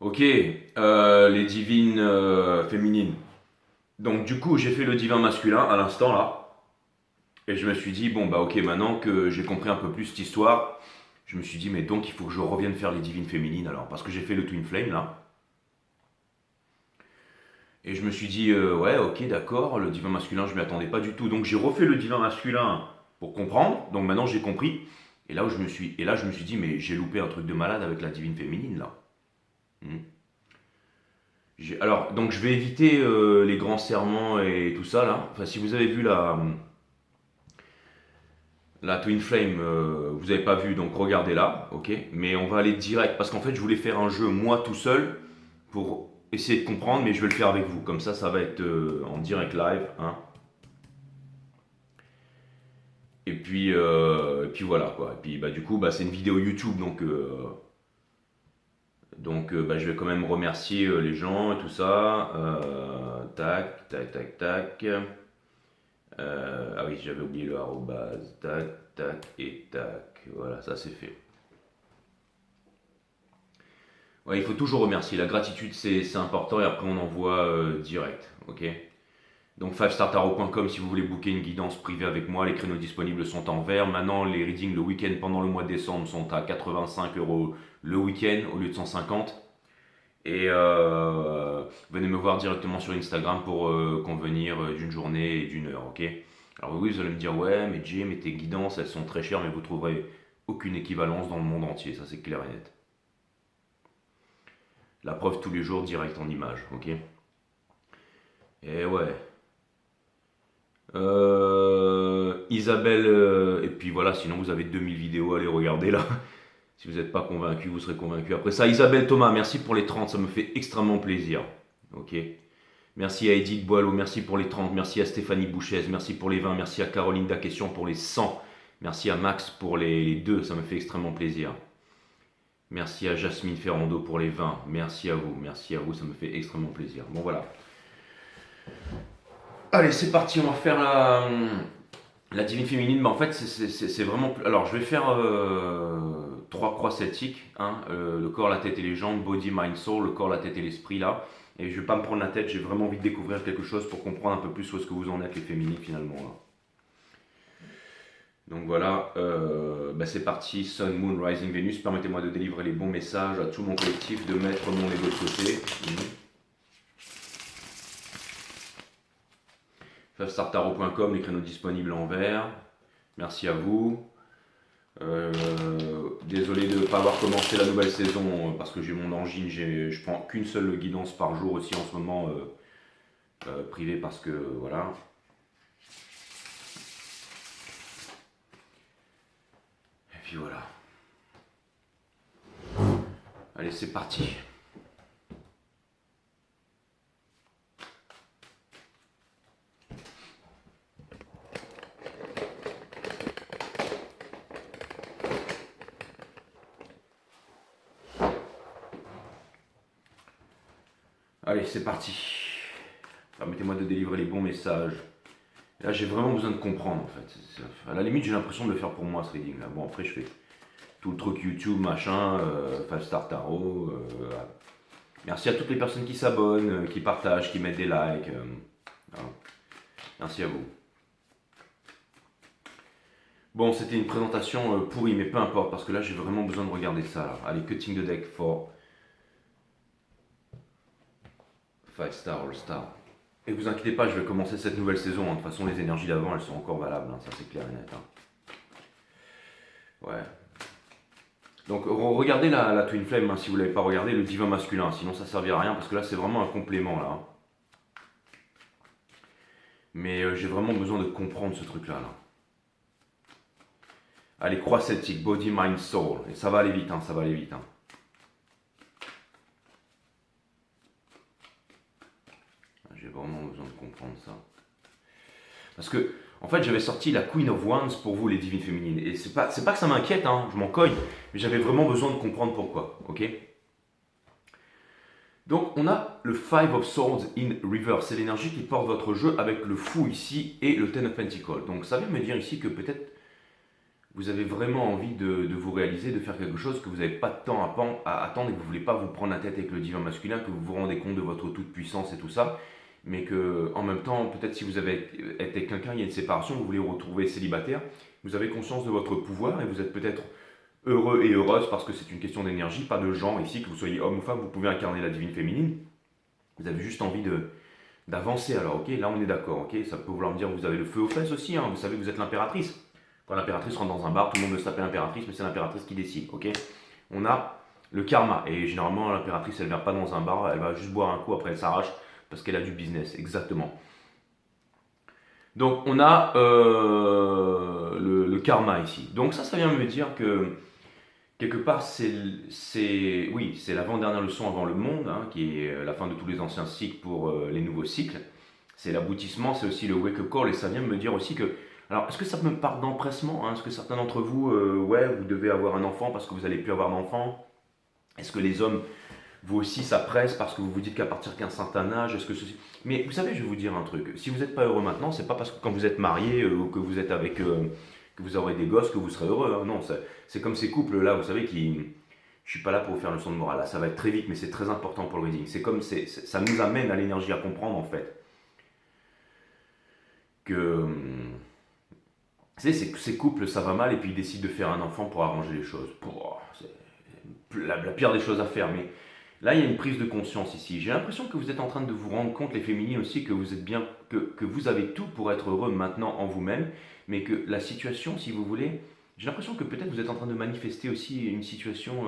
Ok, les divines féminines. Donc du coup, j'ai fait le divin masculin à l'instant là. Et je me suis dit, bon bah ok, maintenant que j'ai compris un peu plus cette histoire, je me suis dit, mais donc il faut que je revienne faire les divines féminines alors. Parce que j'ai fait le Twin Flame là. Et je me suis dit, ouais, ok, d'accord, le divin masculin, je m'y attendais pas du tout. Donc j'ai refait le divin masculin pour comprendre. Donc maintenant j'ai compris. Et là, je me suis dit, mais j'ai loupé un truc de malade avec la divine féminine là. Hmm. Alors, donc je vais éviter les grands serments et tout ça là. Enfin, si vous avez vu la Twin Flame, vous n'avez pas vu, donc regardez-la, ok. Mais on va aller direct parce qu'en fait, je voulais faire un jeu moi tout seul pour essayer de comprendre, mais je vais le faire avec vous. Comme ça va être en direct live, hein. Et puis voilà quoi. Et puis bah du coup, bah c'est une vidéo YouTube, donc bah, je vais quand même remercier les gens et tout ça. Tac, tac, tac, tac. Ah oui, j'avais oublié le arrobase. Tac, tac et tac. Voilà, ça c'est fait. Ouais, il faut toujours remercier. La gratitude, c'est important et après on envoie direct. Ok. Donc 5startarot.com si vous voulez booker une guidance privée avec moi. Les créneaux disponibles sont en vert. Maintenant, les readings le week-end pendant le mois de décembre sont à 85 € le week-end au lieu de 150. Et venez me voir directement sur Instagram pour convenir d'une journée et d'une heure, ok. Alors oui, vous allez me dire, ouais, mais Jay, mais tes guidances, elles sont très chères, mais vous trouverez aucune équivalence dans le monde entier, ça c'est clair et net. La preuve tous les jours, direct en image, ok. Et ouais. Isabelle, et puis voilà, sinon vous avez 2000 vidéos, allez regarder là. Si vous n'êtes pas convaincu, vous serez convaincu après ça. Isabelle Thomas, merci pour les 30, ça me fait extrêmement plaisir. Ok. Merci à Edith Boileau, merci pour les 30, merci à Stéphanie Bouchez, merci pour les 20, merci à Caroline Daquestion pour les 100, merci à Max pour les 2, ça me fait extrêmement plaisir. Merci à Jasmine Ferrando pour les 20, merci à vous, ça me fait extrêmement plaisir. Bon voilà. Allez, c'est parti, on va faire la divine féminine. Mais en fait, c'est vraiment. Alors, je vais faire 3 croix celtiques, hein, le corps, la tête et les jambes, body, mind, soul, le corps, la tête et l'esprit là. Et je vais pas me prendre la tête, j'ai vraiment envie de découvrir quelque chose pour comprendre un peu plus où est-ce que vous en êtes les féminines finalement là. Donc voilà, bah c'est parti, Sun, Moon, Rising, Venus, permettez-moi de délivrer les bons messages à tout mon collectif, de mettre mon ego de côté. Favestartarot.com, les créneaux disponibles en vert. Merci à vous. Désolé de ne pas avoir commencé la nouvelle saison parce que j'ai mon angine, je prends qu'une seule guidance par jour aussi en ce moment privée parce que voilà. Et puis voilà. Allez, c'est parti. Allez, c'est parti. Permettez-moi de délivrer les bons messages. Là, j'ai vraiment besoin de comprendre en fait. À la limite, j'ai l'impression de le faire pour moi ce reading là. Bon, après, je fais tout le truc YouTube, machin, 5 Star Tarot. Merci à toutes les personnes qui s'abonnent, qui partagent, qui mettent des likes. Voilà. Merci à vous. Bon, c'était une présentation pourrie, mais peu importe, parce que là, j'ai vraiment besoin de regarder ça. Là. Allez, cutting the deck for 5 Star All Star. Et vous inquiétez pas, je vais commencer cette nouvelle saison. Hein. De toute façon, les énergies d'avant, elles sont encore valables. Hein. Ça, c'est clair et net. Hein. Ouais. Donc, regardez la Twin Flame, hein, si vous ne l'avez pas regardé, le divin masculin. Sinon, ça ne servira à rien, parce que là, c'est vraiment un complément, là. Hein. Mais j'ai vraiment besoin de comprendre ce truc-là. Là. Allez, croix celtique, body, mind, soul. Et ça va aller vite, hein, ça va aller vite. Hein. J'ai vraiment besoin de comprendre ça. Parce que, en fait, j'avais sorti la Queen of Wands pour vous, les divines féminines. Et c'est pas que ça m'inquiète, hein, je m'en cogne, mais j'avais vraiment besoin de comprendre pourquoi, ok. Donc, on a le Five of Swords in Reverse. C'est l'énergie qui porte votre jeu avec le fou ici et le Ten of Pentacles. Donc, ça veut me dire ici que peut-être vous avez vraiment envie de vous réaliser, de faire quelque chose, que vous n'avez pas de temps à attendre et que vous ne voulez pas vous prendre la tête avec le divin masculin, que vous vous rendez compte de votre toute puissance et tout ça, mais que en même temps, peut-être si vous avez été avec quelqu'un, il y a une séparation, vous voulez vous retrouver célibataire, vous avez conscience de votre pouvoir et vous êtes peut-être heureux et heureuse parce que c'est une question d'énergie, pas de genre ici, que vous soyez homme ou femme, vous pouvez incarner la divine féminine. Vous avez juste envie d'avancer. Alors, ok, là on est d'accord, ok, ça peut vouloir me dire que vous avez le feu aux fesses aussi, hein, vous savez que vous êtes l'impératrice. Quand l'impératrice rentre dans un bar, tout le monde veut se taper l'impératrice, mais c'est l'impératrice qui décide, ok. On a le karma, et généralement l'impératrice elle vient pas dans un bar, elle va juste boire un coup, après elle s'arrache parce qu'elle a du business, exactement. Donc on a le karma ici. Donc ça vient me dire que quelque part, oui, c'est l'avant-dernière leçon avant le monde, hein, qui est la fin de tous les anciens cycles pour les nouveaux cycles. C'est l'aboutissement, c'est aussi le wake-up call, et ça vient me dire aussi que... Alors, est-ce que ça me part d'empressement, hein? Est-ce que certains d'entre vous, ouais, vous devez avoir un enfant parce que vous n'allez plus avoir d'enfant? Est-ce que les hommes, vous aussi, ça presse parce que vous vous dites qu'à partir d'un certain âge, est-ce que ceci... Mais vous savez, je vais vous dire un truc. Si vous n'êtes pas heureux maintenant, c'est pas parce que quand vous êtes marié ou que vous êtes avec... que vous aurez des gosses, que vous serez heureux, hein. Non, c'est comme ces couples-là, vous savez, qui... Je suis pas là pour vous faire une leçon de morale, là, ça va être très vite, mais c'est très important pour le reading. C'est comme, ça nous amène à l'énergie, à comprendre, en fait, que... Vous savez, ces couples, ça va mal, et puis ils décident de faire un enfant pour arranger les choses. C'est la pire des choses à faire, mais là, il y a une prise de conscience ici. J'ai l'impression que vous êtes en train de vous rendre compte, les féminines aussi, que vous êtes bien, que vous avez tout pour être heureux maintenant en vous-même, mais que la situation, si vous voulez, j'ai l'impression que peut-être vous êtes en train de manifester aussi une situation,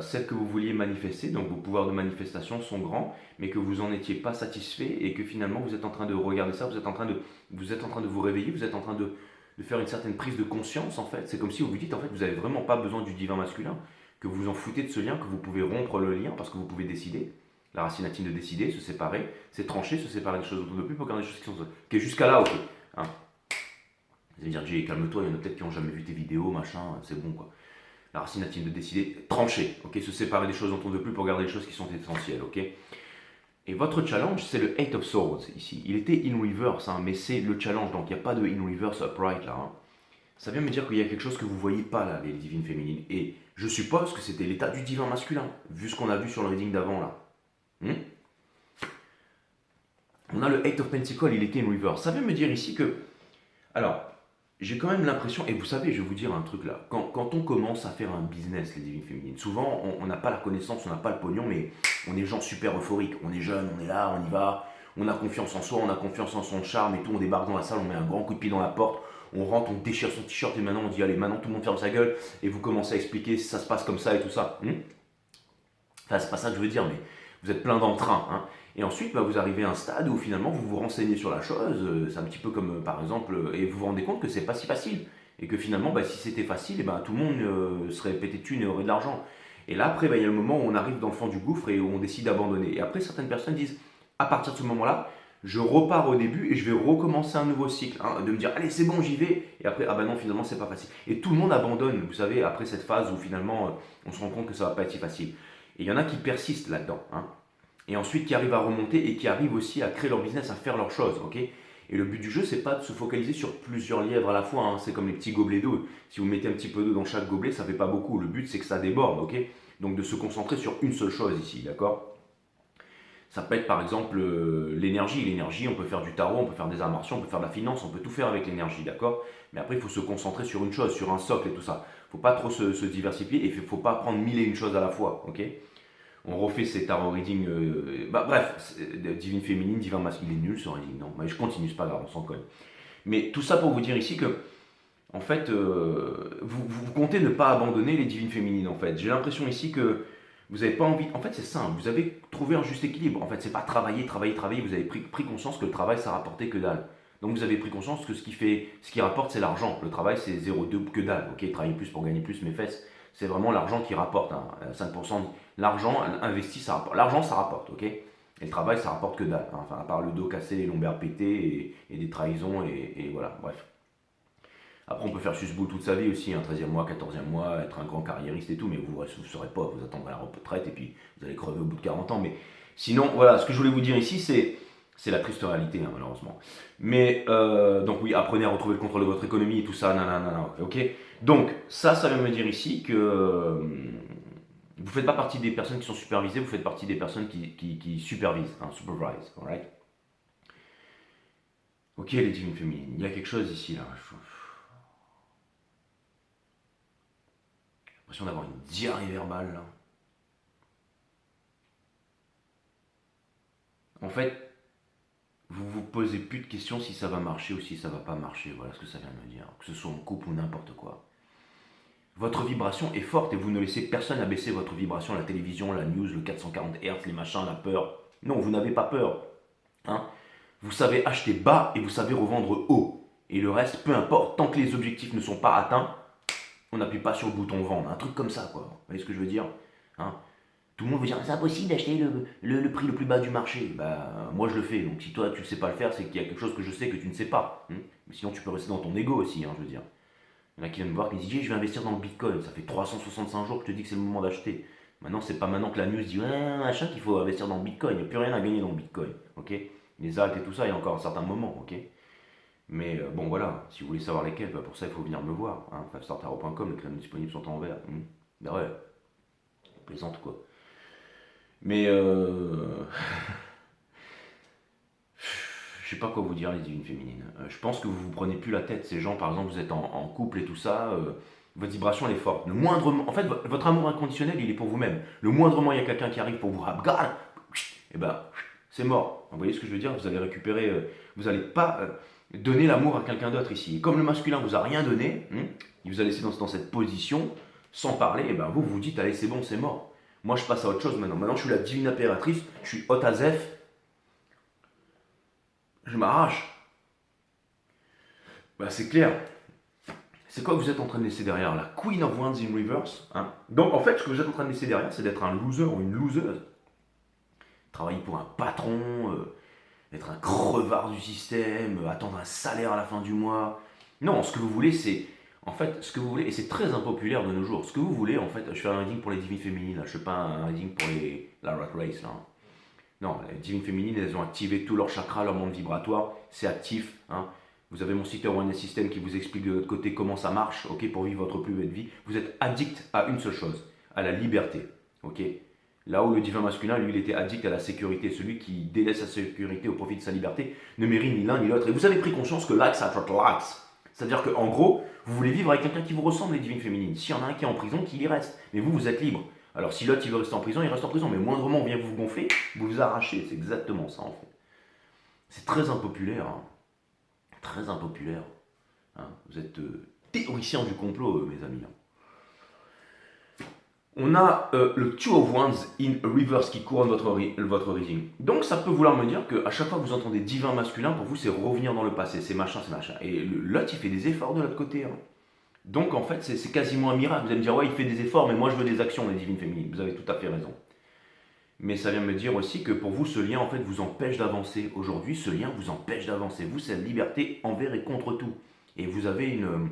celle que vous vouliez manifester, donc vos pouvoirs de manifestation sont grands, mais que vous n'en étiez pas satisfait et que finalement vous êtes en train de regarder ça, vous êtes en train de vous réveiller, vous êtes en train de faire une certaine prise de conscience en fait. C'est comme si vous vous dites en fait vous n'avez vraiment pas besoin du divin masculin, que vous en foutez de ce lien, que vous pouvez rompre le lien parce que vous pouvez décider. La racine latine de décider, se séparer, c'est trancher, se séparer des choses autour de plus pour garder des choses qui sont... Ok, jusqu'à là, ok. Hein. Vous allez dire, Jay, calme-toi, il y en a peut-être qui n'ont jamais vu tes vidéos, machin, c'est bon quoi. La racine latine de décider, trancher, ok, se séparer des choses dont on ne veut plus pour garder les choses qui sont essentielles, ok. Et votre challenge, c'est le Eight of Swords ici. Il était in reverse, hein, mais c'est le challenge, donc il n'y a pas de in reverse upright là. Hein. Ça vient me dire qu'il y a quelque chose que vous ne voyez pas là, les divines féminines. Et je suppose que c'était l'état du divin masculin, vu ce qu'on a vu sur le reading d'avant là. On a le Eight of Pentacles, il était in reverse. Ça vient me dire ici que... Alors, j'ai quand même l'impression, et vous savez, je vais vous dire un truc là, quand on commence à faire un business, les divines féminines, souvent on n'a pas la connaissance, on n'a pas le pognon, mais on est gens super euphoriques, on est jeunes, on est là, on y va, on a confiance en soi, on a confiance en son charme et tout, on débarque dans la salle, on met un grand coup de pied dans la porte, on rentre, on déchire son t-shirt et maintenant on dit allez, maintenant tout le monde ferme sa gueule et vous commencez à expliquer si ça se passe comme ça et tout ça. Enfin, c'est pas ça que je veux dire, mais vous êtes plein d'entrain. Hein. Et ensuite, vous arrivez à un stade où finalement vous vous renseignez sur la chose. C'est un petit peu comme par exemple, et vous vous rendez compte que c'est pas si facile. Et que finalement, si c'était facile, tout le monde serait pété de thunes et aurait de l'argent. Et là, après, il y a le moment où on arrive dans le fond du gouffre et où on décide d'abandonner. Et après, certaines personnes disent, à partir de ce moment-là, je repars au début et je vais recommencer un nouveau cycle. Hein, de me dire, allez, c'est bon, j'y vais. Et après, ah bah non, finalement, c'est pas facile. Et tout le monde abandonne, vous savez, après cette phase où finalement, on se rend compte que ça va pas être si facile. Et il y en a qui persistent là-dedans. Hein. Et ensuite qui arrivent à remonter et qui arrivent aussi à créer leur business, à faire leurs choses. Ok. Et le but du jeu, c'est pas de se focaliser sur plusieurs lièvres à la fois. Hein. C'est comme les petits gobelets d'eau. Si vous mettez un petit peu d'eau dans chaque gobelet, ça fait pas beaucoup. Le but, c'est que ça déborde. Ok. Donc de se concentrer sur une seule chose ici. D'accord. Ça peut être par exemple l'énergie. L'énergie, on peut faire du tarot, on peut faire des arts martiaux, on peut faire de la finance, on peut tout faire avec l'énergie. D'accord. Mais après, il faut se concentrer sur une chose, sur un socle et tout ça. Il ne faut pas trop se diversifier et il ne faut pas prendre mille et une choses à la fois. Ok. On refait ces tarot reading. Bref, divine féminine, divin masculin, il est nul ce reading. Non, mais je continue, c'est pas grave, on s'en cogne. Mais tout ça pour vous dire ici que, en fait, vous comptez ne pas abandonner les divines féminines. En fait, j'ai l'impression ici que vous n'avez pas envie. En fait, c'est simple. Vous avez trouvé un juste équilibre. En fait, c'est pas travailler. Vous avez pris conscience que le travail, ça rapportait que dalle. Donc vous avez pris conscience que ce qui rapporte, c'est l'argent. Le travail, c'est 0,2 que dalle. Ok, travailler plus pour gagner plus, mes fesses. C'est vraiment l'argent qui rapporte. Hein. 5%, l'argent investi, ça rapporte. L'argent, ça rapporte, ok. Et le travail, ça rapporte que dalle. Hein. Enfin, à part le dos cassé, les lombaires pétés et des trahisons, et voilà, bref. Après, on peut faire susboule toute sa vie aussi, 13e mois, 14e mois, être un grand carriériste et tout, mais vous ne saurez pas, vous attendrez la retraite et puis vous allez crever au bout de 40 ans. Mais sinon, voilà, ce que je voulais vous dire ici, c'est C'est la triste réalité, hein, malheureusement. Mais, donc oui, apprenez à retrouver le contrôle de votre économie et tout ça, nanana, ok. Donc, ça vient me dire ici que vous ne faites pas partie des personnes qui sont supervisées, vous faites partie des personnes qui supervisent, hein, supervise, alright. Ok, les divines féminines, il y a quelque chose ici, là. J'ai l'impression d'avoir une diarrhée verbale, là. En fait, vous vous posez plus de questions si ça va marcher ou si ça va pas marcher. Voilà ce que ça vient de me dire. Que ce soit en couple ou n'importe quoi. Votre vibration est forte et vous ne laissez personne abaisser votre vibration, la télévision, la news, le 440 Hz, les machins, la peur. Non, vous n'avez pas peur. Hein. Vous savez acheter bas et vous savez revendre haut. Et le reste, peu importe, tant que les objectifs ne sont pas atteints, on n'appuie pas sur le bouton vendre. Un truc comme ça, quoi. Vous voyez ce que je veux dire, hein. Tout le monde veut dire c'est impossible d'acheter le prix le plus bas du marché. Bah, moi je le fais. Donc si toi tu ne sais pas le faire, c'est qu'il y a quelque chose que je sais que tu ne sais pas. Mais sinon tu peux rester dans ton ego aussi, je veux dire. Il y en a qui viennent me voir qui me disent je vais investir dans le bitcoin. Ça fait 365 jours que je te dis que c'est le moment d'acheter. Maintenant, c'est pas maintenant que la news dit machin qu'il faut investir dans le bitcoin. Il n'y a plus rien à gagner dans le bitcoin. Ok. Les altes et tout ça, il y a encore un certain moment. Ok. Mais bon voilà, si vous voulez savoir lesquels, bah, pour ça il faut venir me voir. 5startaro.com, les créneaux disponibles sont en vert. Ben ouais, plaisante quoi. Mais je sais pas quoi vous dire les divines féminines. Je pense que vous vous prenez plus la tête. Ces gens, par exemple, vous êtes en couple et tout ça, votre vibration elle est forte. Le moindrement, en fait, votre amour inconditionnel, il est pour vous-même. Le moindrement, il y a quelqu'un qui arrive pour vous rabgar, et ben, c'est mort. Vous voyez ce que je veux dire. Vous allez récupérer, vous n'allez pas donner l'amour à quelqu'un d'autre ici. Et comme le masculin vous a rien donné, il vous a laissé dans cette position, sans parler, et ben vous vous dites allez c'est bon, c'est mort. Moi, je passe à autre chose maintenant. Maintenant, je suis la divine impératrice, je suis Otazef, je m'arrache. Bah, c'est clair. C'est quoi que vous êtes en train de laisser derrière? La Queen of Wands in reverse. Donc, en fait, ce que vous êtes en train de laisser derrière, c'est d'être un loser ou une loseuse. Travailler pour un patron, être un crevard du système, attendre un salaire à la fin du mois. Non, ce que vous voulez, c'est. En fait, ce que vous voulez, et c'est très impopulaire de nos jours, ce que vous voulez, en fait, je fais un reading pour les divines féminines, là, je fais pas un reading pour la rat race, là. Non, les divines féminines, elles ont activé tout leur chakra, leur monde vibratoire, c'est actif. Vous avez mon site One System qui vous explique de l'autre côté comment ça marche, ok, pour vivre votre plus belle vie. Vous êtes addict à une seule chose, à la liberté, ok. Là où le divin masculin, lui, il était addict à la sécurité. Celui qui délaisse sa sécurité au profit de sa liberté ne mérite ni l'un ni l'autre. Et vous avez pris conscience que l'axe attract l'axe. C'est-à-dire qu'en gros, vous voulez vivre avec quelqu'un qui vous ressemble, les divines féminines. S'il y en a un qui est en prison, qu'il y reste. Mais vous, vous êtes libre. Alors si l'autre il veut rester en prison, il reste en prison. Mais moindrement on vient vous gonfler, vous vous arrachez. C'est exactement ça en fait. C'est très impopulaire. Très impopulaire. Vous êtes théoriciens du complot, mes amis. On a le Two of Wands in reverse qui couronne votre reading. Donc ça peut vouloir me dire qu'à chaque fois que vous entendez divin masculin, pour vous c'est revenir dans le passé, c'est machin, c'est machin. Et l'autre il fait des efforts de l'autre côté. Donc en fait c'est quasiment un miracle. Vous allez me dire ouais il fait des efforts, mais moi je veux des actions les divines féminines. Vous avez tout à fait raison. Mais ça vient me dire aussi que pour vous ce lien en fait vous empêche d'avancer. Aujourd'hui ce lien vous empêche d'avancer. Vous c'est la liberté envers et contre tout. Et vous avez une...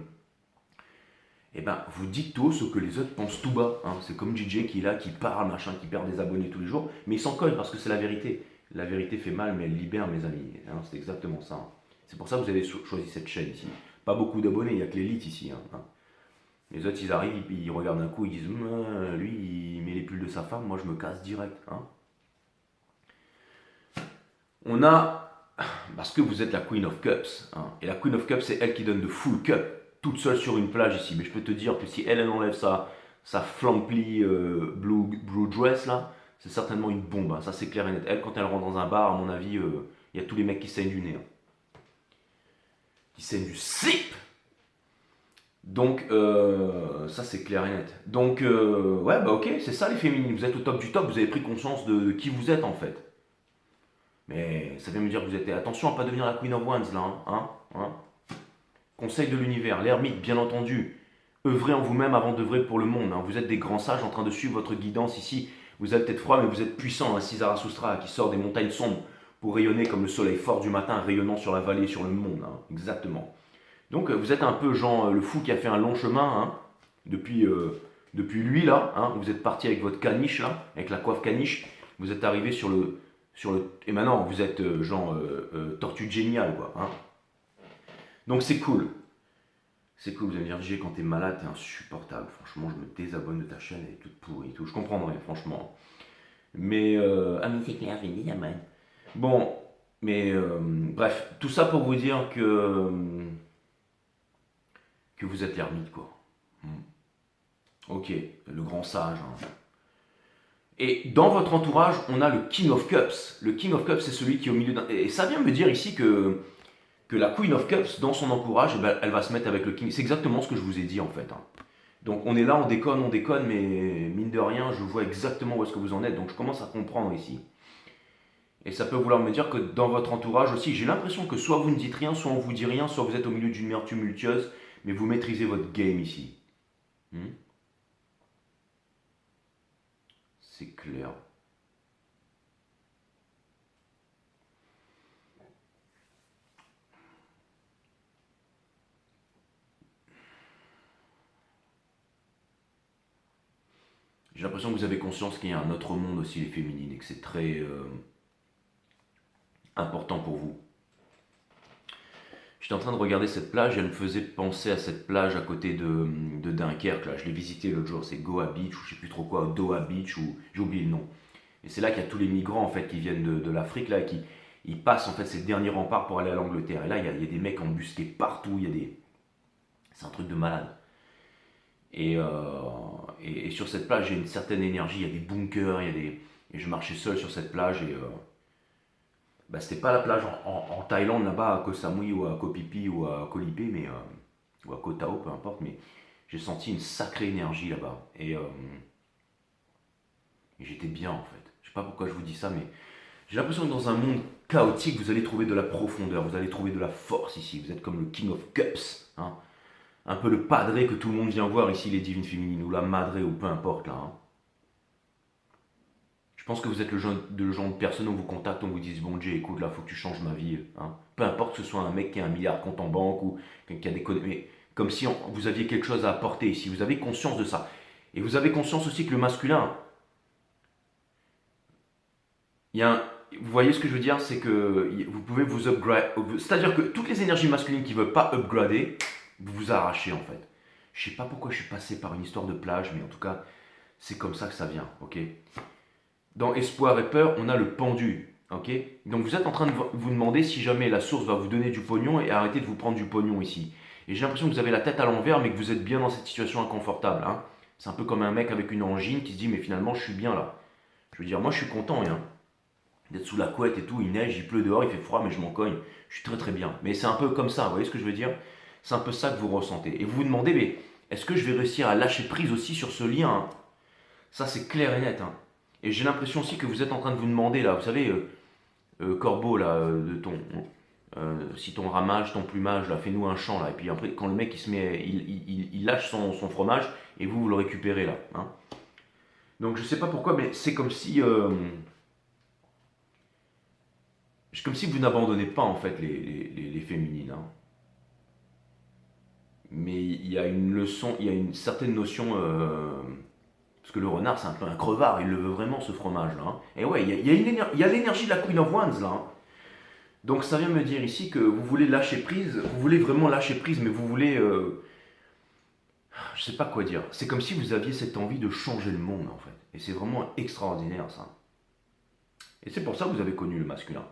Eh ben, vous dites tout ce que les autres pensent tout bas. C'est comme DJ qui est là, qui parle, machin, qui perd des abonnés tous les jours, mais il s'en colle parce que c'est la vérité. La vérité fait mal, mais elle libère, mes amis. C'est exactement ça. C'est pour ça que vous avez choisi cette chaîne ici. Pas beaucoup d'abonnés, il n'y a que l'élite ici. Les autres, ils arrivent, ils regardent un coup, ils disent lui, il met les pulls de sa femme, moi je me casse direct. On a, parce que vous êtes la Queen of Cups, et la Queen of Cups, c'est elle qui donne de full cup. Toute seule sur une plage ici, mais je peux te dire que si elle enlève sa flamply blue dress là, c'est certainement une bombe, ça c'est clair et net. Elle, quand elle rentre dans un bar, à mon avis, il y a tous les mecs qui saignent du nez. Qui saignent du slip. Donc, ça c'est clair et net. Donc, ouais, bah ok, c'est ça les féminines, vous êtes au top du top, vous avez pris conscience de qui vous êtes en fait. Mais ça vient me dire que vous êtes... Attention à ne pas devenir la Queen of Wands là, Conseil de l'univers, l'ermite, bien entendu. Œuvrez en vous-même avant d'œuvrer pour le monde. Vous êtes des grands sages en train de suivre votre guidance ici. Vous êtes peut-être froid, mais vous êtes puissant. Zarathustra qui sort des montagnes sombres pour rayonner comme le soleil fort du matin, rayonnant sur la vallée et sur le monde. Exactement. Donc vous êtes un peu Jean le fou qui a fait un long chemin depuis lui là. Vous êtes parti avec votre caniche là, avec la coiffe caniche. Vous êtes arrivé sur le Et maintenant, vous êtes genre tortue géniale, quoi. Hein. Donc c'est cool. C'est cool, vous allez me dire, DJ, quand t'es malade, t'es insupportable. Franchement, je me désabonne de ta chaîne, elle est toute pourrie et tout. Je comprendrais, franchement. Mais, ah mais c'est clair, j'ai dit, man. Bon, mais bref, tout ça pour vous dire que vous êtes l'ermite, quoi. Hmm. Ok, le grand sage. Hein. Et dans votre entourage, on a le King of Cups. Le King of Cups, c'est celui qui est au milieu d'un... Et ça vient me dire ici que la Queen of Cups, dans son entourage, eh ben, elle va se mettre avec le King. C'est exactement ce que je vous ai dit, en fait. Hein. Donc on est là, on déconne, mais mine de rien, je vois exactement où est-ce que vous en êtes. Donc je commence à comprendre ici. Et ça peut vouloir me dire que dans votre entourage aussi, j'ai l'impression que soit vous ne dites rien, soit on vous dit rien, soit vous êtes au milieu d'une mer tumultueuse, mais vous maîtrisez votre game ici. Hmm. C'est clair. J'ai l'impression que vous avez conscience qu'il y a un autre monde aussi, les féminines, et que c'est très important pour vous. J'étais en train de regarder cette plage et elle me faisait penser à cette plage à côté de Dunkerque. Là. Je l'ai visité l'autre jour, c'est Goa Beach ou je sais plus trop quoi, Doha Beach ou j'ai oublié le nom. Et c'est là qu'il y a tous les migrants en fait qui viennent de l'Afrique là et qui ils passent en fait ces derniers remparts pour aller à l'Angleterre. Et là il y a des mecs embusqués partout, c'est un truc de malade. Et, euh, et sur cette plage il y a une certaine énergie, il y a des bunkers, et je marchais seul sur cette plage et bah, c'était pas la plage en Thaïlande là-bas, à Koh Samui ou à Koh Phi Phi ou à Koh Lipe, ou à Koh Tao, peu importe, mais j'ai senti une sacrée énergie là-bas. Et j'étais bien en fait. Je sais pas pourquoi je vous dis ça, mais j'ai l'impression que dans un monde chaotique, vous allez trouver de la profondeur, vous allez trouver de la force ici. Vous êtes comme le King of Cups, hein. Un peu le padré que tout le monde vient voir ici, les divines féminines, ou la madré, ou peu importe là. Hein. Je pense que vous êtes le genre de personne où vous contacte, on vous dit bon Dieu, écoute, là, faut que tu changes ma vie. Hein. Peu importe que ce soit un mec qui a un milliard de compte en banque ou qui a des mais comme si vous aviez quelque chose à apporter ici. Vous avez conscience de ça. Et vous avez conscience aussi que le masculin, il y a vous voyez ce que je veux dire, c'est que vous pouvez vous upgrade. C'est-à-dire que toutes les énergies masculines qui ne veulent pas upgrader, vous vous arrachez en fait. Je sais pas pourquoi je suis passé par une histoire de plage, mais en tout cas, c'est comme ça que ça vient, ok. Dans Espoir et Peur, on a le pendu. Ok. Donc vous êtes en train de vous demander si jamais la source va vous donner du pognon et arrêter de vous prendre du pognon ici. Et j'ai l'impression que vous avez la tête à l'envers mais que vous êtes bien dans cette situation inconfortable. Hein. C'est un peu comme un mec avec une angine qui se dit mais finalement je suis bien là. Je veux dire, moi je suis content hein, d'être sous la couette et tout, il neige, il pleut dehors, il fait froid mais je m'en cogne. Je suis très très bien. Mais c'est un peu comme ça, vous voyez ce que je veux dire. C'est un peu ça que vous ressentez. Et vous vous demandez mais est-ce que je vais réussir à lâcher prise aussi sur ce lien hein. Ça c'est clair et net. Hein. Et j'ai l'impression aussi que vous êtes en train de vous demander, là, vous savez, Corbeau, là, de ton. Si ton ramage, ton plumage, là, fais-nous un chant, là. Et puis après, quand le mec, il se met. Il lâche son fromage, et vous le récupérez, là. Hein. Donc je sais pas pourquoi, mais c'est comme si. C'est comme si vous n'abandonnez pas, en fait, les féminines. Hein. Mais il y a une leçon, il y a une certaine notion. Parce que le renard, c'est un peu un crevard, il le veut vraiment ce fromage-là. Hein. Et ouais, il y a l'énergie de la Queen of Wands là. Hein. Donc ça vient me dire ici que vous voulez lâcher prise, vous voulez vraiment lâcher prise, mais vous voulez. Je sais pas quoi dire. C'est comme si vous aviez cette envie de changer le monde en fait. Et c'est vraiment extraordinaire ça. Et c'est pour ça que vous avez connu le masculin.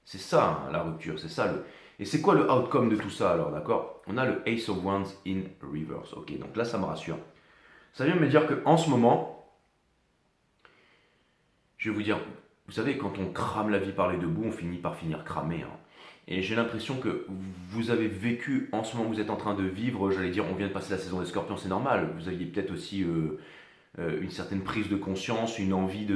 C'est ça hein, la rupture, c'est ça le. Et c'est quoi le outcome de tout ça alors, d'accord. On a le Ace of Wands in reverse. Ok, donc là ça me rassure. Ça vient me dire qu'en ce moment, je vais vous dire, vous savez, quand on crame la vie par les deux bouts, on finit par finir cramé. Hein. Et j'ai l'impression que vous avez vécu, en ce moment, vous êtes en train de vivre, j'allais dire, on vient de passer la saison des scorpions, c'est normal. Vous aviez peut-être aussi une certaine prise de conscience, une envie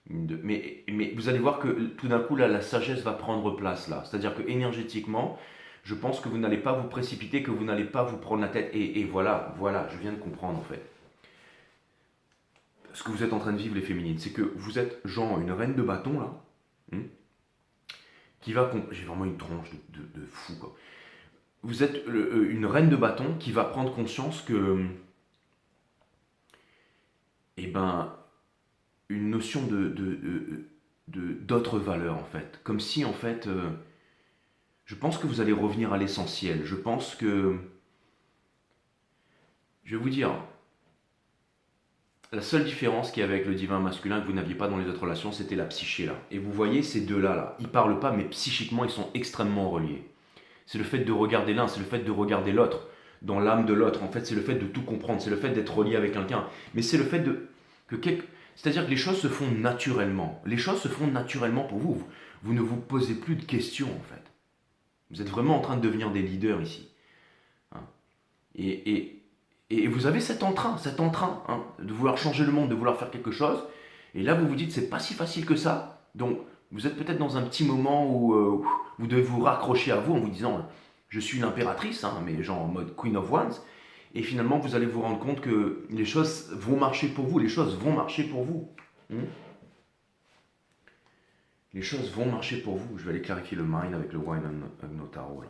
mais vous allez voir que tout d'un coup, là, la sagesse va prendre place là. C'est-à-dire que énergétiquement, je pense que vous n'allez pas vous précipiter, que vous n'allez pas vous prendre la tête. Et voilà, je viens de comprendre en fait. Ce que vous êtes en train de vivre les féminines, c'est que vous êtes genre une reine de bâton là, hein, qui va... J'ai vraiment une tronche de fou quoi. Vous êtes une reine de bâton qui va prendre conscience que... Eh ben, une notion d'autres valeurs en fait. Comme si en fait, je pense que vous allez revenir à l'essentiel. Je pense que, je vais vous dire, la seule différence qu'il y avait avec le divin masculin que vous n'aviez pas dans les autres relations, c'était la psyché là. Et vous voyez ces deux-là, là, ils parlent pas, mais psychiquement ils sont extrêmement reliés. C'est le fait de regarder l'un, c'est le fait de regarder l'autre, dans l'âme de l'autre. En fait, c'est le fait de tout comprendre, c'est le fait d'être relié avec quelqu'un. Mais c'est le fait de c'est-à-dire que les choses se font naturellement. Les choses se font naturellement pour vous. Vous ne vous posez plus de questions en fait. Vous êtes vraiment en train de devenir des leaders ici. Hein. Et vous avez cet entrain hein, de vouloir changer le monde, de vouloir faire quelque chose. Et là, vous vous dites, c'est pas si facile que ça. Donc, vous êtes peut-être dans un petit moment où vous devez vous raccrocher à vous en vous disant, je suis l'impératrice, hein, mais genre en mode Queen of Wands. Et finalement, vous allez vous rendre compte que les choses vont marcher pour vous. Les choses vont marcher pour vous. Les choses vont marcher pour vous. Je vais aller clarifier le mind avec le Wine and Tarot là.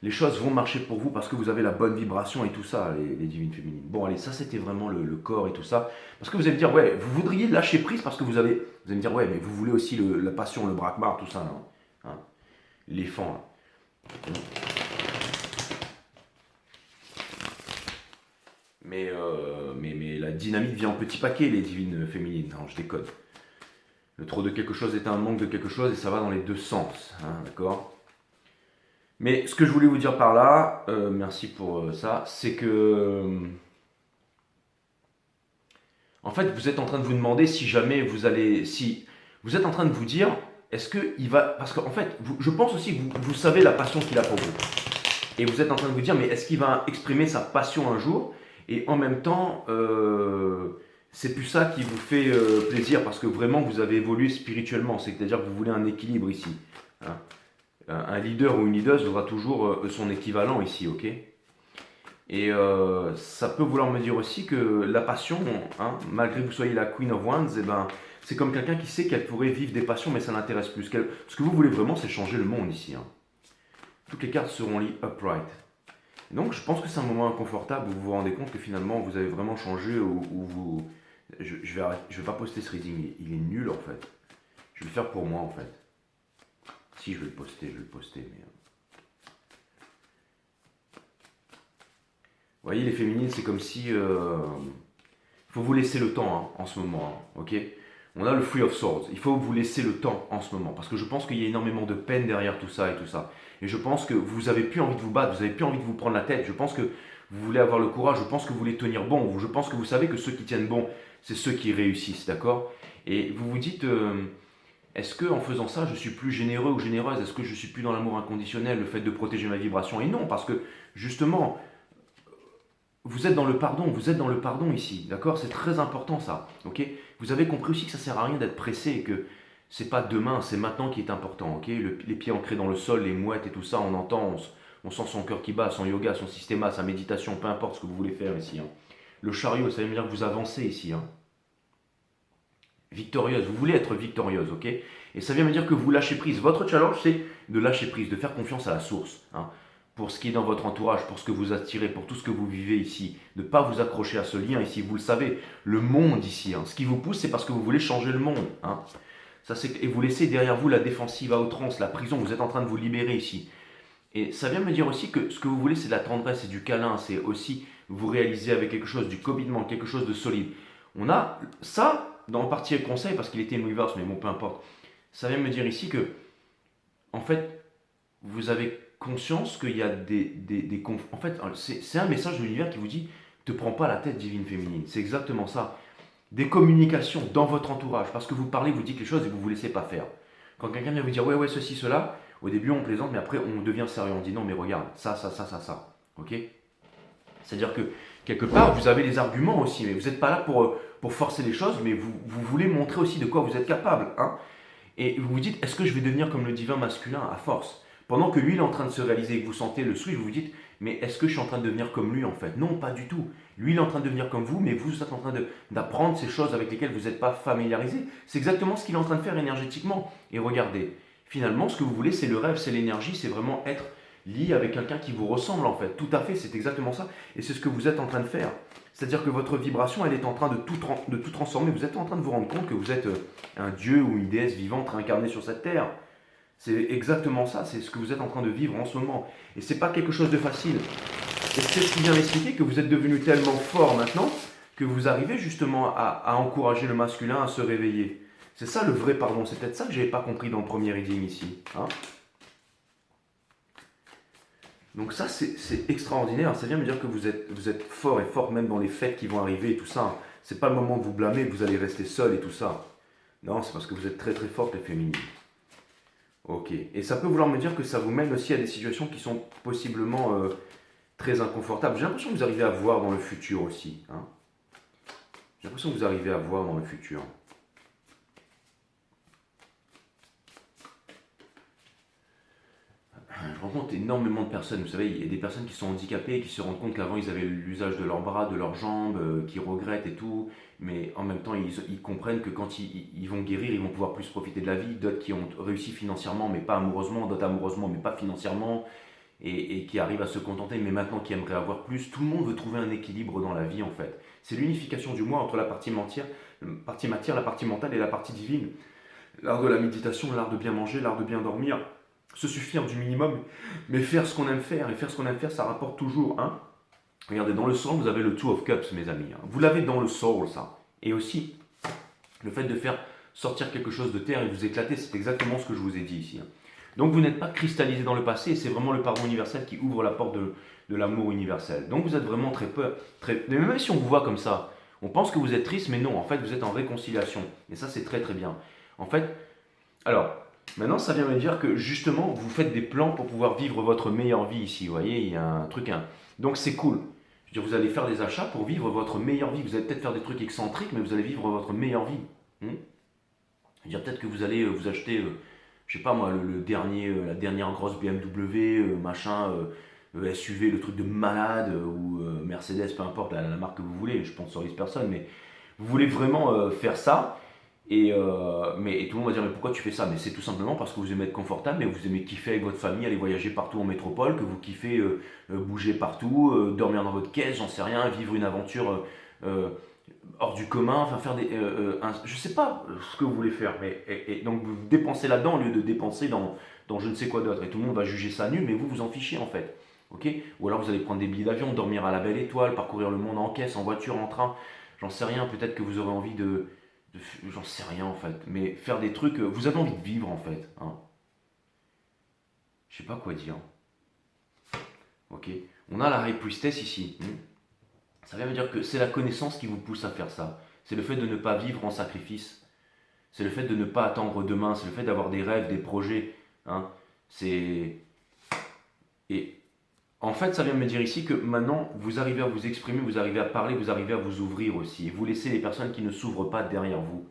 Les choses vont marcher pour vous parce que vous avez la bonne vibration et tout ça, les divines féminines. Bon, allez, ça c'était vraiment le corps et tout ça. Parce que vous allez me dire, ouais, vous voudriez lâcher prise parce que vous allez me dire, ouais, mais vous voulez aussi la passion, le brakmar, tout ça, là. Hein, les fans, là. Mais la dynamique vient en petits paquets, les divines féminines. Non, je déconne. Le trop de quelque chose est un manque de quelque chose et ça va dans les deux sens, hein, d'accord ? Mais ce que je voulais vous dire par là, merci pour ça, c'est que en fait vous êtes en train de vous demander si jamais si vous êtes en train de vous dire, est-ce qu'il va, parce qu'en fait je pense aussi que vous savez la passion qu'il a pour vous, et vous êtes en train de vous dire, mais est-ce qu'il va exprimer sa passion un jour, et en même temps c'est plus ça qui vous fait plaisir, parce que vraiment vous avez évolué spirituellement, c'est-à-dire que vous voulez un équilibre ici, hein. Un leader ou une leaduse aura toujours son équivalent ici, ok ? Et ça peut vouloir me dire aussi que la passion, hein, malgré que vous soyez la Queen of Wands, eh ben, c'est comme quelqu'un qui sait qu'elle pourrait vivre des passions, mais ça l'intéresse plus. Ce que vous voulez vraiment, c'est changer le monde ici. Hein. Toutes les cartes seront liées upright. Et donc, je pense que c'est un moment inconfortable où vous vous rendez compte que finalement, vous avez vraiment changé, où vous... Je vais pas poster ce reading, il est nul en fait. Je vais le faire pour moi en fait. Si je vais le poster, mais... Vous voyez, les féminines, c'est comme si... Il faut vous laisser le temps hein, en ce moment, hein, ok ? On a le Three of Swords. Il faut vous laisser le temps en ce moment. Parce que je pense qu'il y a énormément de peine derrière tout ça et tout ça. Et je pense que vous n'avez plus envie de vous battre, vous n'avez plus envie de vous prendre la tête. Je pense que vous voulez avoir le courage, je pense que vous voulez tenir bon. Je pense que vous savez que ceux qui tiennent bon, c'est ceux qui réussissent, d'accord ? Et vous vous dites... Est-ce que en faisant ça, je suis plus généreux ou généreuse ? Est-ce que je suis plus dans l'amour inconditionnel, le fait de protéger ma vibration ? Et non, parce que justement, vous êtes dans le pardon ici, d'accord ? C'est très important ça, ok ? Vous avez compris aussi que ça sert à rien d'être pressé et que c'est pas demain, c'est maintenant qui est important, ok ? Les pieds ancrés dans le sol, les mouettes et tout ça, on entend, on sent son cœur qui bat, son yoga, son systéma, sa méditation, peu importe ce que vous voulez faire ici. Hein. Le chariot, ça veut dire que vous avancez ici, hein. Victorieuse, vous voulez être victorieuse, ok ? Et ça vient me dire que vous lâchez prise. Votre challenge, c'est de lâcher prise, de faire confiance à la source. Hein, pour ce qui est dans votre entourage, pour ce que vous attirez, pour tout ce que vous vivez ici. De ne pas vous accrocher à ce lien ici. Vous le savez, le monde ici. Hein, ce qui vous pousse, c'est parce que vous voulez changer le monde. Hein. Ça, et vous laissez derrière vous la défensive à outrance, la prison. Vous êtes en train de vous libérer ici. Et ça vient me dire aussi que ce que vous voulez, c'est de la tendresse, c'est du câlin. C'est aussi vous réaliser avec quelque chose, du commitment, quelque chose de solide. On a ça... Dans le partie conseil, parce qu'il était une reverse, mais bon, peu importe. Ça vient me dire ici que, en fait, vous avez conscience qu'il y a en fait, c'est un message de l'univers qui vous dit « Te prends pas la tête, divine féminine ». C'est exactement ça. Des communications dans votre entourage, parce que vous parlez, vous dites les choses et vous ne vous laissez pas faire. Quand quelqu'un vient vous dire « Ouais, ceci, cela », au début on plaisante, mais après on devient sérieux. On dit « Non, mais regarde, ça. » Ok ? C'est-à-dire que, quelque part, vous avez les arguments aussi, mais vous n'êtes pas là pour forcer les choses, mais vous voulez montrer aussi de quoi vous êtes capable. Hein, et vous vous dites, est-ce que je vais devenir comme le divin masculin à force ? Pendant que lui, il est en train de se réaliser et que vous sentez le switch, vous vous dites, mais est-ce que je suis en train de devenir comme lui en fait ? Non, pas du tout. Lui, il est en train de devenir comme vous, mais vous êtes en train d'apprendre ces choses avec lesquelles vous n'êtes pas familiarisé. C'est exactement ce qu'il est en train de faire énergétiquement. Et regardez, finalement, ce que vous voulez, c'est le rêve, c'est l'énergie, c'est vraiment être lié avec quelqu'un qui vous ressemble en fait. Tout à fait, c'est exactement ça. Et c'est ce que vous êtes en train de faire. C'est-à-dire que votre vibration, elle est en train de tout transformer. Vous êtes en train de vous rendre compte que vous êtes un dieu ou une déesse vivante réincarnée sur cette terre. C'est exactement ça, c'est ce que vous êtes en train de vivre en ce moment. Et c'est pas quelque chose de facile. Et c'est ce qui vient m'expliquer que vous êtes devenu tellement fort maintenant que vous arrivez justement à encourager le masculin à se réveiller. C'est ça le vrai pardon, c'est peut-être ça que je n'avais pas compris dans le premier reading ici. Hein. Donc ça c'est extraordinaire, ça vient me dire que vous êtes fort et fort même dans les fêtes qui vont arriver et tout ça. C'est pas le moment de vous blâmer, que vous allez rester seul et tout ça. Non, c'est parce que vous êtes très très forte les féminines. Ok, et ça peut vouloir me dire que ça vous mène aussi à des situations qui sont possiblement très inconfortables. J'ai l'impression que vous arrivez à voir dans le futur aussi. Hein. J'ai l'impression que vous arrivez à voir dans le futur. Je rencontre énormément de personnes, vous savez, il y a des personnes qui sont handicapées, qui se rendent compte qu'avant ils avaient l'usage de leurs bras, de leurs jambes, qui regrettent et tout, mais en même temps ils comprennent que quand ils vont guérir, ils vont pouvoir plus profiter de la vie, d'autres qui ont réussi financièrement mais pas amoureusement, d'autres amoureusement mais pas financièrement, et qui arrivent à se contenter mais maintenant qui aimeraient avoir plus. Tout le monde veut trouver un équilibre dans la vie en fait. C'est l'unification du moi entre la partie matière, la partie mentale et la partie divine. L'art de la méditation, l'art de bien manger, l'art de bien dormir, se suffire du minimum, mais faire ce qu'on aime faire, et faire ce qu'on aime faire, ça rapporte toujours, hein. Regardez, dans le soul, vous avez le Two of Cups, mes amis. Hein. Vous l'avez dans le soul, ça. Et aussi, le fait de faire sortir quelque chose de terre et vous éclater, c'est exactement ce que je vous ai dit ici. Hein. Donc vous n'êtes pas cristallisé dans le passé, et c'est vraiment le pardon universel qui ouvre la porte de l'amour universel. Donc vous êtes vraiment très peur. Mais même si on vous voit comme ça, on pense que vous êtes triste, mais non, en fait, vous êtes en réconciliation. Et ça, c'est très très bien. En fait, alors, maintenant, ça vient me dire que justement, vous faites des plans pour pouvoir vivre votre meilleure vie ici. Vous voyez, il y a un truc. Donc, c'est cool. Je veux dire, vous allez faire des achats pour vivre votre meilleure vie. Vous allez peut-être faire des trucs excentriques, mais vous allez vivre votre meilleure vie. Je veux dire, peut-être que vous allez vous acheter, je sais pas moi, le dernier, la dernière grosse BMW, machin, SUV, le truc de malade, ou Mercedes, peu importe la marque que vous voulez. Je sponsorise personne, mais vous voulez vraiment faire ça. Et tout le monde va dire mais pourquoi tu fais ça? Mais c'est tout simplement parce que vous aimez être confortable, mais vous aimez kiffer avec votre famille, aller voyager partout en métropole, que vous kiffez bouger partout, dormir dans votre caisse, j'en sais rien, vivre une aventure hors du commun, enfin faire je sais pas ce que vous voulez faire, mais et donc vous dépensez là-dedans au lieu de dépenser dans je ne sais quoi d'autre. Et tout le monde va juger ça nul, mais vous vous en fichez en fait. Ok. Ou alors vous allez prendre des billets d'avion, dormir à la belle étoile, parcourir le monde en caisse, en voiture, en train, j'en sais rien, peut-être que vous aurez envie j'en sais rien en fait, mais faire des trucs, vous avez envie de vivre en fait. Hein. Je sais pas quoi dire. Ok. On a la High Priestess ici. Ça veut dire que c'est la connaissance qui vous pousse à faire ça. C'est le fait de ne pas vivre en sacrifice. C'est le fait de ne pas attendre demain. C'est le fait d'avoir des rêves, des projets. Hein. C'est. Et en fait, ça vient me dire ici que maintenant, vous arrivez à vous exprimer, vous arrivez à parler, vous arrivez à vous ouvrir aussi. Et vous laissez les personnes qui ne s'ouvrent pas derrière vous.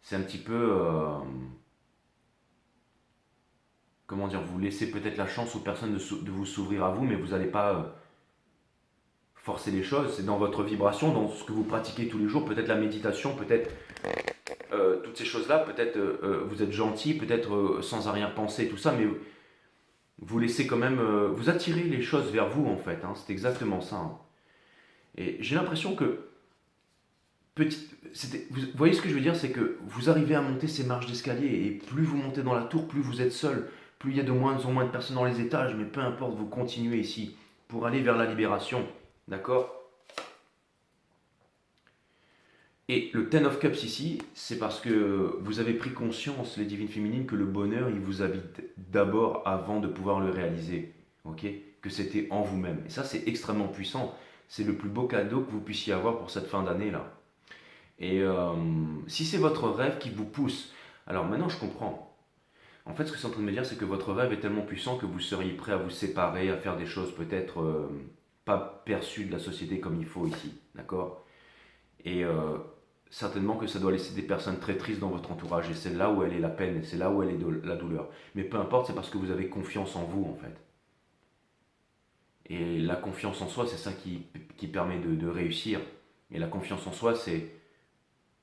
C'est un petit peu. Comment dire, vous laissez peut-être la chance aux personnes de vous s'ouvrir à vous, mais vous n'allez pas forcer les choses. C'est dans votre vibration, dans ce que vous pratiquez tous les jours, peut-être la méditation, peut-être toutes ces choses-là, peut-être vous êtes gentil, peut-être sans arrière-pensée, tout ça, mais vous laissez quand même, vous attirez les choses vers vous en fait, hein, c'est exactement ça. Hein. Et j'ai l'impression que, vous voyez ce que je veux dire, c'est que vous arrivez à monter ces marches d'escalier, et plus vous montez dans la tour, plus vous êtes seul, plus il y a de moins en moins de personnes dans les étages, mais peu importe, vous continuez ici, pour aller vers la libération, d'accord? Et le Ten of Cups ici, c'est parce que vous avez pris conscience, les divines féminines, que le bonheur, il vous habite d'abord avant de pouvoir le réaliser. Ok? Que c'était en vous-même. Et ça, c'est extrêmement puissant. C'est le plus beau cadeau que vous puissiez avoir pour cette fin d'année-là. Et si c'est votre rêve qui vous pousse, alors maintenant je comprends. En fait, ce que c'est en train de me dire, c'est que votre rêve est tellement puissant que vous seriez prêt à vous séparer, à faire des choses peut-être pas perçues de la société comme il faut ici. D'accord? Et certainement que ça doit laisser des personnes très tristes dans votre entourage. Et c'est là où elle est la peine, et c'est là où elle est la douleur. Mais peu importe, c'est parce que vous avez confiance en vous, en fait. Et la confiance en soi, c'est ça qui permet de réussir. Et la confiance en soi,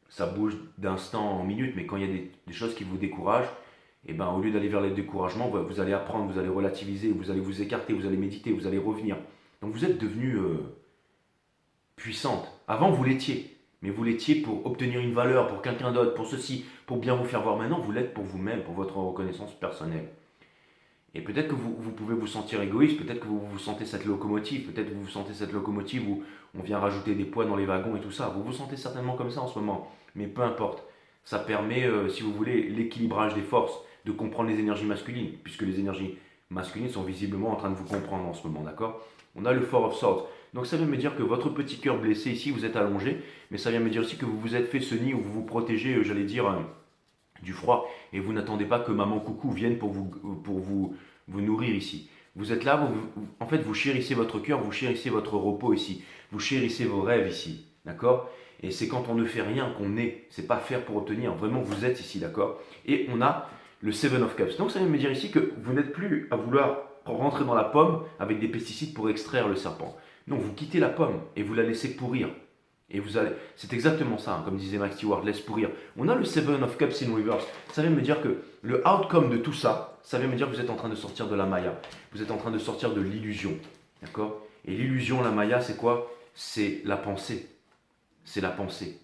ça bouge d'instant en minute, mais quand il y a des choses qui vous découragent, et ben, au lieu d'aller vers les découragements, vous allez apprendre, vous allez relativiser, vous allez vous écarter, vous allez méditer, vous allez revenir. Donc vous êtes devenue puissante. Avant, vous l'étiez. Mais vous l'étiez pour obtenir une valeur, pour quelqu'un d'autre, pour ceci, pour bien vous faire voir. Maintenant, vous l'êtes pour vous-même, pour votre reconnaissance personnelle. Et peut-être que vous pouvez vous sentir égoïste, peut-être que vous vous sentez cette locomotive, peut-être que vous vous sentez cette locomotive où on vient rajouter des poids dans les wagons et tout ça. Vous vous sentez certainement comme ça en ce moment. Mais peu importe. Ça permet, si vous voulez, l'équilibrage des forces, de comprendre les énergies masculines, puisque les énergies masculines sont visiblement en train de vous comprendre en ce moment, d'accord? On a le Four of Swords. Donc ça vient me dire que votre petit cœur blessé ici, vous êtes allongé, mais ça vient me dire aussi que vous vous êtes fait ce nid où vous vous protégez, j'allais dire, du froid, et vous n'attendez pas que maman coucou vienne pour vous nourrir ici. Vous êtes là, en fait, vous chérissez votre cœur, vous chérissez votre repos ici, vous chérissez vos rêves ici, d'accord? Et c'est quand on ne fait rien qu'on est, c'est pas faire pour obtenir, vraiment vous êtes ici, d'accord? Et on a le Seven of Cups. Donc ça vient me dire ici que vous n'êtes plus à vouloir rentrer dans la pomme avec des pesticides pour extraire le serpent. Non, vous quittez la pomme et vous la laissez pourrir. Et vous allez, c'est exactement ça, hein, comme disait Max Stewart, laisse pourrir. On a le Seven of Cups in reverse. Ça vient me dire que le outcome de tout ça, ça vient me dire que vous êtes en train de sortir de la Maya. Vous êtes en train de sortir de l'illusion. D'accord? Et l'illusion, la Maya, c'est quoi? C'est la pensée. C'est la pensée.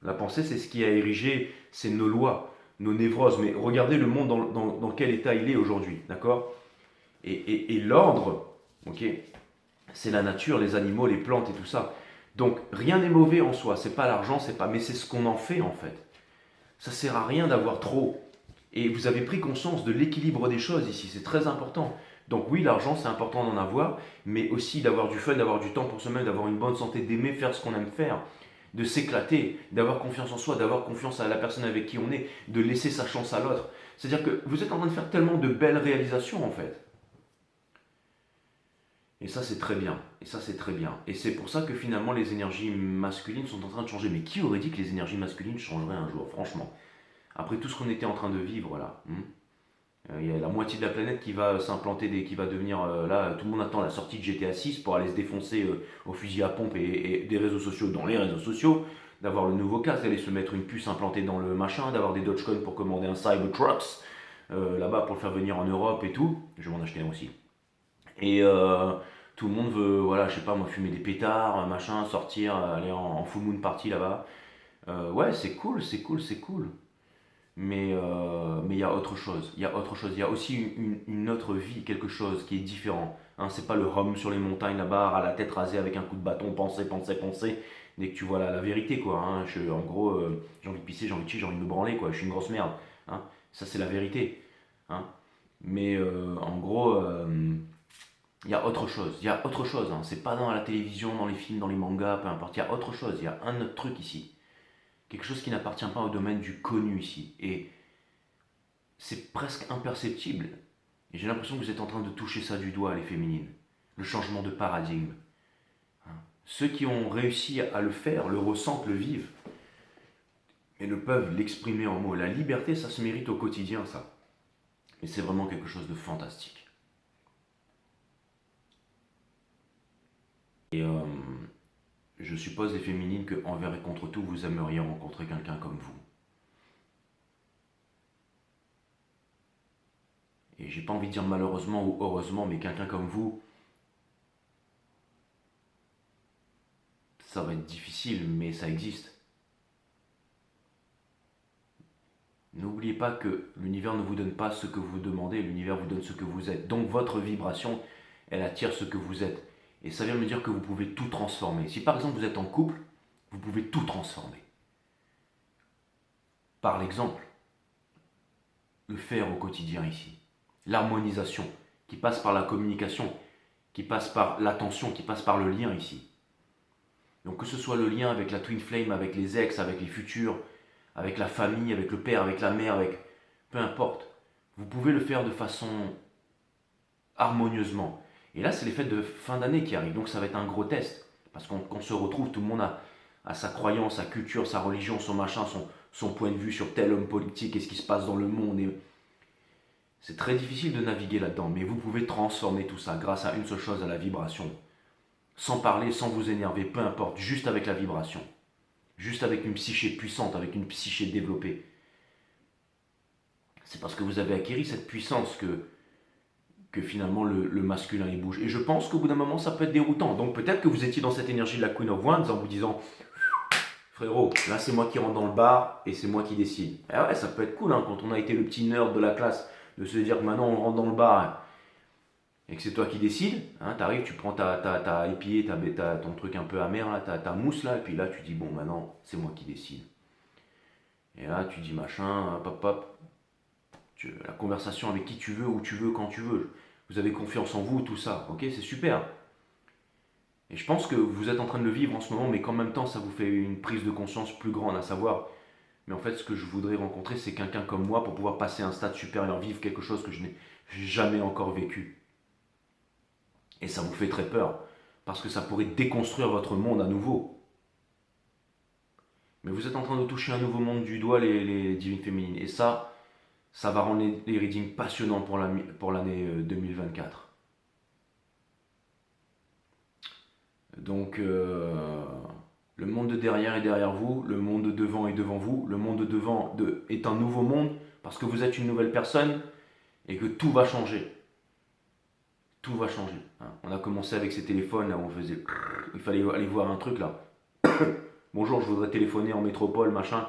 La pensée, c'est ce qui a érigé, c'est nos lois, nos névroses. Mais regardez le monde dans quel état il est aujourd'hui. D'accord? Et l'ordre, ok, c'est la nature, les animaux, les plantes et tout ça. Donc rien n'est mauvais en soi, c'est pas l'argent, c'est pas, mais c'est ce qu'on en fait en fait. Ça sert à rien d'avoir trop. Et vous avez pris conscience de l'équilibre des choses ici, c'est très important. Donc oui, l'argent c'est important d'en avoir, mais aussi d'avoir du fun, d'avoir du temps pour soi-même, d'avoir une bonne santé, d'aimer faire ce qu'on aime faire, de s'éclater, d'avoir confiance en soi, d'avoir confiance à la personne avec qui on est, de laisser sa chance à l'autre. C'est-à-dire que vous êtes en train de faire tellement de belles réalisations en fait. Et ça, c'est très bien. Et ça, c'est très bien. Et c'est pour ça que finalement, les énergies masculines sont en train de changer. Mais qui aurait dit que les énergies masculines changeraient un jour, franchement? Après tout ce qu'on était en train de vivre, là. Il y a la moitié de la planète qui va s'implanter, qui va devenir... là, tout le monde attend la sortie de GTA 6 pour aller se défoncer au fusil à pompe et des réseaux sociaux, dans les réseaux sociaux, d'avoir le nouveau casque, d'aller se mettre une puce implantée dans le machin, d'avoir des Dogecoin pour commander un Cybertrucks là-bas pour le faire venir en Europe et tout. Je vais m'en acheter un aussi. Et tout le monde veut, voilà, je sais pas moi, fumer des pétards, machin, sortir, aller en full moon party là-bas. Ouais, c'est cool, c'est cool, c'est cool. Mais il y a autre chose. Il y a autre chose. Il y a aussi une autre vie, quelque chose qui est différent. Hein, c'est pas le homme sur les montagnes là-bas, à la tête rasée avec un coup de bâton, penser, penser, penser. Dès que tu vois la vérité, quoi. Hein, en gros, j'ai envie de pisser, j'ai envie de chier, j'ai envie de me branler, quoi. Je suis une grosse merde. Hein, ça, c'est la vérité. Hein. Mais en gros, il y a autre chose. Il y a autre chose. Hein. C'est pas dans la télévision, dans les films, dans les mangas, peu importe. Il y a autre chose. Il y a un autre truc ici. Quelque chose qui n'appartient pas au domaine du connu ici. Et c'est presque imperceptible. Et j'ai l'impression que vous êtes en train de toucher ça du doigt, les féminines. Le changement de paradigme. Hein. Ceux qui ont réussi à le faire, le ressentent, le vivent. Et ne peuvent l'exprimer en mots. La liberté, ça se mérite au quotidien, ça. Et c'est vraiment quelque chose de fantastique. Et je suppose, les féminines, que envers et contre tout, vous aimeriez rencontrer quelqu'un comme vous. Et j'ai pas envie de dire malheureusement ou heureusement, mais quelqu'un comme vous, ça va être difficile, mais ça existe. N'oubliez pas que l'univers ne vous donne pas ce que vous demandez, l'univers vous donne ce que vous êtes. Donc votre vibration, elle attire ce que vous êtes. Et ça vient me dire que vous pouvez tout transformer. Si par exemple vous êtes en couple, vous pouvez tout transformer. Par l'exemple, le faire au quotidien ici. L'harmonisation, qui passe par la communication, qui passe par l'attention, qui passe par le lien ici. Donc que ce soit le lien avec la twin flame, avec les ex, avec les futurs, avec la famille, avec le père, avec la mère, avec... peu importe. Vous pouvez le faire de façon harmonieusement. Et là, c'est les fêtes de fin d'année qui arrivent, donc ça va être un gros test. Parce qu'on se retrouve, tout le monde a sa croyance, sa culture, sa religion, son machin, son point de vue sur tel homme politique et ce qui se passe dans le monde. Et c'est très difficile de naviguer là-dedans, mais vous pouvez transformer tout ça grâce à une seule chose, à la vibration. Sans parler, sans vous énerver, peu importe, juste avec la vibration. Juste avec une psyché puissante, avec une psyché développée. C'est parce que vous avez acquis cette puissance que que finalement le masculin il bouge. Et je pense qu'au bout d'un moment, ça peut être déroutant. Donc peut-être que vous étiez dans cette énergie de la Queen of Wands en vous disant, frérot, là c'est moi qui rentre dans le bar et c'est moi qui décide. Et ouais, ça peut être cool hein, quand on a été le petit nerd de la classe, de se dire que maintenant on rentre dans le bar et que c'est toi qui décides. Hein, t'arrives, tu prends ta épier, ton truc un peu amer, là, ta mousse là, et puis là tu dis, bon maintenant c'est moi qui décide. Et là tu dis machin, hop hop hop, la conversation avec qui tu veux, où tu veux, quand tu veux. Vous avez confiance en vous, tout ça, ok, c'est super. Et je pense que vous êtes en train de le vivre en ce moment, mais qu'en même temps, ça vous fait une prise de conscience plus grande, à savoir, mais en fait, ce que je voudrais rencontrer, c'est quelqu'un comme moi pour pouvoir passer à un stade supérieur, vivre quelque chose que je n'ai jamais encore vécu. Et ça vous fait très peur, parce que ça pourrait déconstruire votre monde à nouveau. Mais vous êtes en train de toucher un nouveau monde du doigt, les divines féminines. Et ça va rendre les readings passionnants pour l'année 2024. Donc, le monde de derrière est derrière vous, le monde de devant est devant vous, le monde de devant est un nouveau monde parce que vous êtes une nouvelle personne et que tout va changer. Tout va changer. Hein. On a commencé avec ces téléphones là où on faisait. Il fallait aller voir un truc là. Bonjour, je voudrais téléphoner en métropole, machin.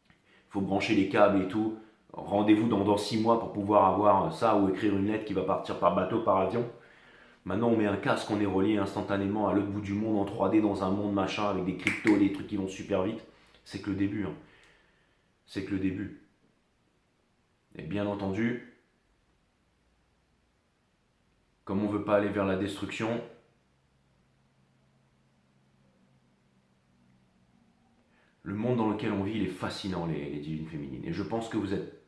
Il faut brancher les câbles et tout. Rendez-vous dans 6 mois pour pouvoir avoir ça ou écrire une lettre qui va partir par bateau, par avion. Maintenant, on met un casque, on est relié instantanément à l'autre bout du monde en 3D dans un monde machin avec des cryptos, des trucs qui vont super vite. C'est que le début. Hein. C'est que le début. Et bien entendu, comme on ne veut pas aller vers la destruction, le monde dans lequel on vit, il est fascinant, les divines féminines. Et je pense que vous êtes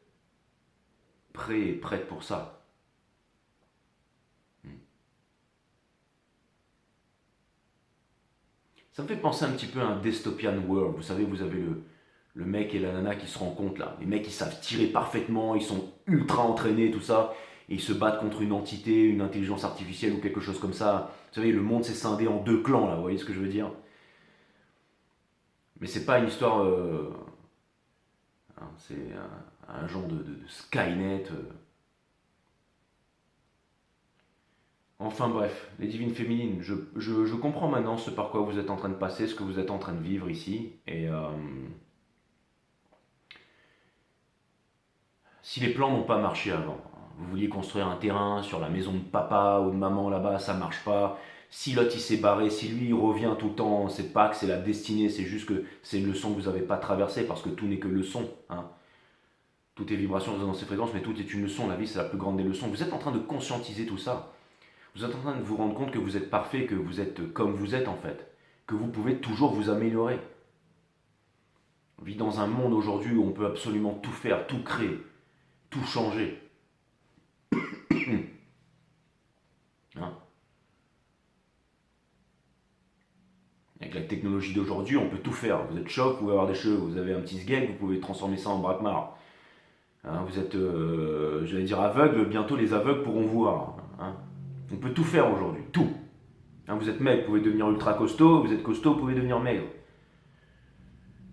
prêts et prêtes pour ça. Ça me fait penser un petit peu à un dystopian world. Vous savez, vous avez le mec et la nana qui se rencontrent là. Les mecs, ils savent tirer parfaitement, ils sont ultra entraînés, tout ça. Et ils se battent contre une entité, une intelligence artificielle ou quelque chose comme ça. Vous savez, le monde s'est scindé en 2 clans là, vous voyez ce que je veux dire? Mais c'est pas une histoire. Hein, c'est un genre de Skynet. Enfin bref, les divines féminines, je comprends maintenant ce par quoi vous êtes en train de passer, ce que vous êtes en train de vivre ici. Et si les plans n'ont pas marché avant, vous vouliez construire un terrain sur la maison de papa ou de maman là-bas, ça marche pas. Si l'autre il s'est barré, si lui il revient tout le temps, c'est pas que c'est la destinée, c'est juste que c'est une leçon que vous n'avez pas traversée parce que tout n'est que leçon. Hein. Tout est vibration, résonance et fréquence, mais tout est une leçon. La vie c'est la plus grande des leçons. Vous êtes en train de conscientiser tout ça. Vous êtes en train de vous rendre compte que vous êtes parfait, que vous êtes comme vous êtes en fait, que vous pouvez toujours vous améliorer. On vit dans un monde aujourd'hui où on peut absolument tout faire, tout créer, tout changer. Hein. Avec la technologie d'aujourd'hui, on peut tout faire. Vous êtes chauve, vous pouvez avoir des cheveux, vous avez un petit sgeg, vous pouvez transformer ça en braquemar. Hein, vous êtes, j'allais dire aveugle, bientôt les aveugles pourront voir. Hein. On peut tout faire aujourd'hui, tout. Hein, vous êtes maigre, vous pouvez devenir ultra costaud, vous êtes costaud, vous pouvez devenir maigre.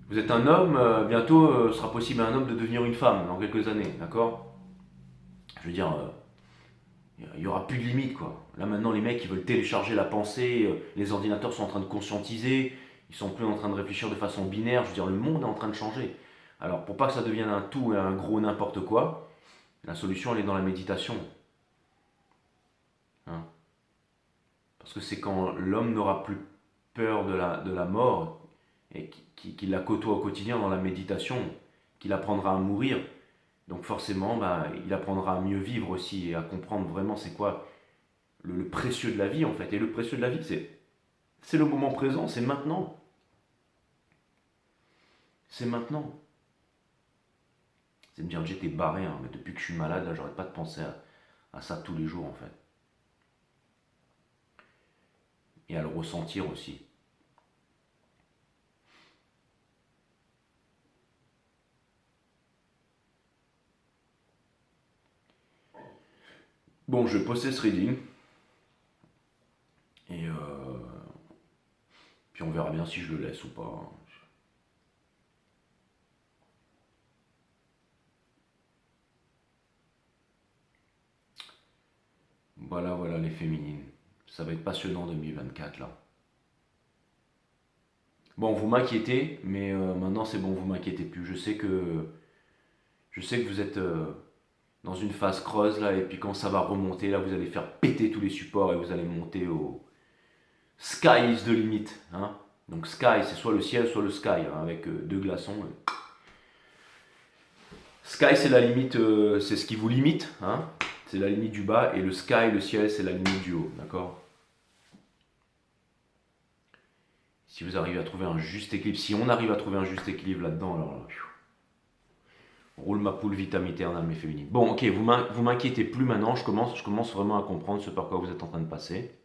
Vous êtes un homme, bientôt ce sera possible à un homme de devenir une femme dans quelques années, d'accord? Je veux dire, il n'y aura plus de limite quoi. Là maintenant les mecs ils veulent télécharger la pensée, les ordinateurs sont en train de conscientiser, ils sont plus en train de réfléchir de façon binaire, je veux dire le monde est en train de changer. Alors pour pas que ça devienne un tout et un gros n'importe quoi, la solution elle est dans la méditation. Hein. Parce que c'est quand l'homme n'aura plus peur de la mort et qu'il la côtoie au quotidien dans la méditation, qu'il apprendra à mourir. Donc forcément, bah, il apprendra à mieux vivre aussi et à comprendre vraiment c'est quoi le précieux de la vie en fait. Et le précieux de la vie, c'est le moment présent, c'est maintenant. C'est maintenant. C'est me dire, j'étais barré, hein, mais depuis que je suis malade, là, j'arrête pas de penser à ça tous les jours en fait. Et à le ressentir aussi. Bon, je vais poster ce reading. Et puis on verra bien si je le laisse ou pas. Voilà, voilà les féminines. Ça va être passionnant 2024 là. Bon, vous m'inquiétez, mais maintenant c'est bon, vous m'inquiétez plus. Je sais que vous êtes dans une phase creuse là, et puis quand ça va remonter, là vous allez faire péter tous les supports et vous allez monter au sky is the limit. Hein. Donc sky, c'est soit le ciel, soit le sky, hein, avec deux glaçons. Sky, c'est la limite, c'est ce qui vous limite, hein. C'est la limite du bas, et le sky, le ciel, c'est la limite du haut, d'accord? Si vous arrivez à trouver un juste équilibre, si on arrive à trouver un juste équilibre là-dedans, alors là, roule ma poule vitam aeternam, mes féminines. Bon, ok, vous m'inquiétez plus maintenant, je commence vraiment à comprendre ce par quoi vous êtes en train de passer.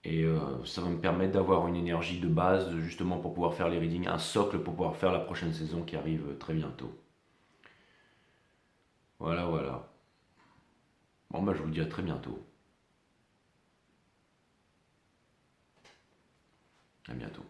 Et ça va me permettre d'avoir une énergie de base, justement pour pouvoir faire les readings, un socle pour pouvoir faire la prochaine saison qui arrive très bientôt. Voilà, voilà. Bon, bah, je vous dis à très bientôt. À bientôt.